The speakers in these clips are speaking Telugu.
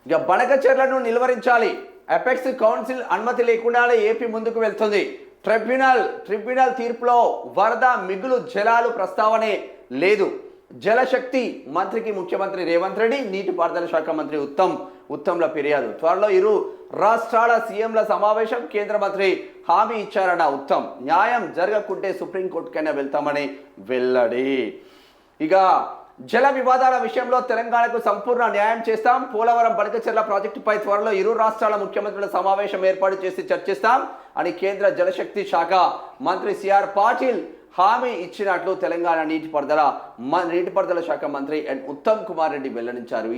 ఇక బనకచెర్లను నిలువరించాలి. అపెక్స్ కౌన్సిల్ అనుమతి లేకుండానే ఏపీ ముందుకు వెళ్తుంది. ట్రిబ్యునల్ తీర్పులో వరద మిగులు జలాలు ప్రస్తావనే లేదు. జలశక్తి మంత్రికి ముఖ్యమంత్రి రేవంత్ రెడ్డి, నీటిపారుదల శాఖ మంత్రి ఉత్తమ్ల ఫిర్యాదు. త్వరలో ఇరు రాష్ట్రాల సీఎంల సమావేశం, కేంద్ర మంత్రి హామీ ఇచ్చారన్న ఉత్తమ్. న్యాయం జరగకుంటే సుప్రీంకోర్టుకైనా వెళ్తామని వెల్లడి. ఇక జల వివాదాల విషయంలో తెలంగాణకు సంపూర్ణ న్యాయం చేస్తాం. పోలవరం బనకచెర్ల ప్రాజెక్టుపై త్వరలో ఇరు రాష్ట్రాల ముఖ్యమంత్రుల సమావేశం ఏర్పాటు చేసి చర్చిస్తాం అని కేంద్ర జలశక్తి శాఖ మంత్రి సిఆర్ పాటిల్ హామీ ఇచ్చినట్లు తెలంగాణ నీటిపారుదల శాఖ మంత్రి ఉత్తమ్ కుమార్ రెడ్డి వెల్లడించారు.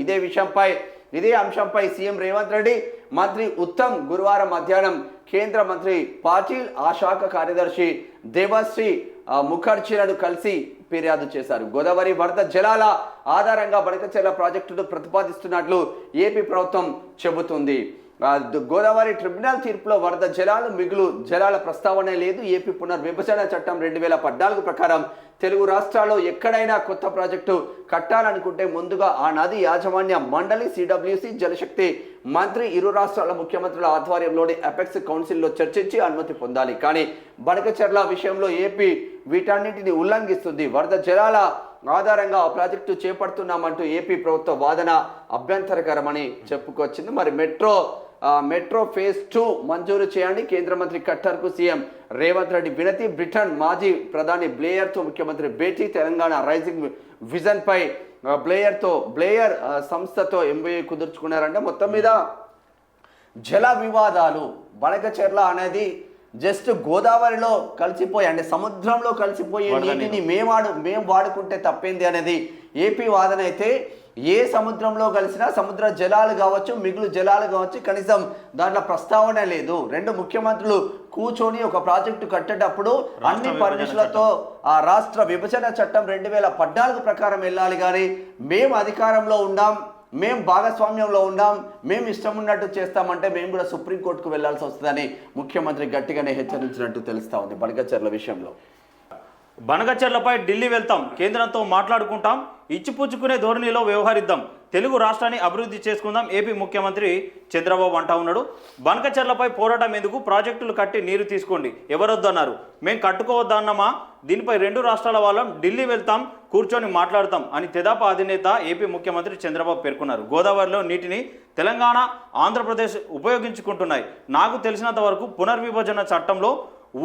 ఇదే అంశంపై సీఎం రేవంత్ రెడ్డి, మంత్రి ఉత్తమ్ గురువారం మధ్యాహ్నం కేంద్ర మంత్రి పాటిల్, ఆ శాఖ కార్యదర్శి దేవశ్రీ ముఖర్జీలను కలిసి ఫిర్యాదు చేశారు. గోదావరి వరద జలాల ఆధారంగా బనకచెర్ల ప్రాజెక్టును ప్రతిపాదిస్తున్నట్లు ఏపీ ప్రభుత్వం చెబుతుంది. గోదావరి ట్రిబ్యునల్ తీర్పులో వరద జలాలు మిగులు జలాల ప్రస్తావనే లేదు. ఏపీ పునర్విభజన చట్టం 2014 ప్రకారం తెలుగు రాష్ట్రాల్లో ఎక్కడైనా కొత్త ప్రాజెక్టు కట్టాలనుకుంటే ముందుగా ఆ నది యాజమాన్య మండలి, సిడబ్ల్యూసి, జలశక్తి మంత్రి, ఇరు రాష్ట్రాల ముఖ్యమంత్రుల ఆధ్వర్యంలోని అపెక్స్ కౌన్సిల్లో చర్చించి అనుమతి పొందాలి. కానీ బనకచెర్ల విషయంలో ఏపీ వీటన్నింటిని ఉల్లంఘిస్తుంది. వరద జలాల ఆధారంగా ఆ ప్రాజెక్టు చేపడుతున్నామంటూ ఏపీ ప్రభుత్వ వాదన అభ్యంతరకరమని చెప్పుకొచ్చింది. మరి మెట్రో ఫేజ్ 2 మంజూరు చేయండి. కేంద్ర మంత్రి ఖట్టర్కు సీఎం రేవంత్ రెడ్డి వినతి. బ్రిటన్ మాజీ ప్రధాని బ్లేయర్తో ముఖ్యమంత్రి భేటీ. తెలంగాణ రైజింగ్ విజన్ పై బ్లేయర్ సంస్థతో ఎంబీఏ కుదుర్చుకున్నారంటే మొత్తం మీద జల వివాదాలు. బనకచెర్ల అనేది జస్ట్ గోదావరిలో కలిసిపోయి, అంటే సముద్రంలో కలిసిపోయే నీటిని మేము వాడుకుంటే తప్పేంది అనేది ఏపీ వాదన అయితే, ఏ సముద్రంలో కలిసినా సముద్ర జలాలు కావచ్చు, మిగులు జలాలు కావచ్చు, కనీసం దాంట్లో ప్రస్తావన లేదు. రెండు ముఖ్యమంత్రులు కూర్చొని ఒక ప్రాజెక్టు కట్టేటప్పుడు అన్ని పర్మిషన్లతో ఆ రాష్ట్ర విభజన చట్టం 2014 ప్రకారం వెళ్ళాలి. కానీ మేము అధికారంలో ఉండాం, మేము భాగస్వామ్యంలో ఉండాం, మేము ఇష్టం ఉన్నట్టు చేస్తామంటే మేము కూడా సుప్రీంకోర్టుకు వెళ్లాల్సి వస్తుందని ముఖ్యమంత్రి గట్టిగానే హెచ్చరించినట్టు తెలుస్తా ఉంది బనకచెర్ల విషయంలో. బనకచెర్లపై ఢిల్లీ వెళ్తాం, కేంద్రంతో మాట్లాడుకుంటాం, ఇచ్చిపుచ్చుకునే ధోరణిలో వ్యవహరిద్దాం, తెలుగు రాష్ట్రాన్ని అభివృద్ధి చేసుకుందాం ఏపీ ముఖ్యమంత్రి చంద్రబాబు అంటా ఉన్నాడు. బనకచెర్లపై పోరాటం ఎందుకు, ప్రాజెక్టులు కట్టి నీరు తీసుకోండి, ఎవరొద్దన్నారు, మేము కట్టుకోవద్దన్నామా, దీనిపై రెండు రాష్ట్రాల వాళ్ళం ఢిల్లీ వెళ్తాం, కూర్చొని మాట్లాడతాం అని తెదాపా అధినేత ఏపీ ముఖ్యమంత్రి చంద్రబాబు పేర్కొన్నారు. గోదావరిలో నీటిని తెలంగాణ, ఆంధ్రప్రదేశ్ ఉపయోగించుకుంటున్నాయి. నాకు తెలిసినంత వరకు పునర్విభజన చట్టంలో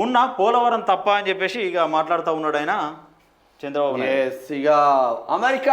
ఉన్న పోలవరం తప్ప అని చెప్పేసి ఇక మాట్లాడుతూ ఉన్నాడు ఆయన చంద్రబాబు. ఇక అమెరికా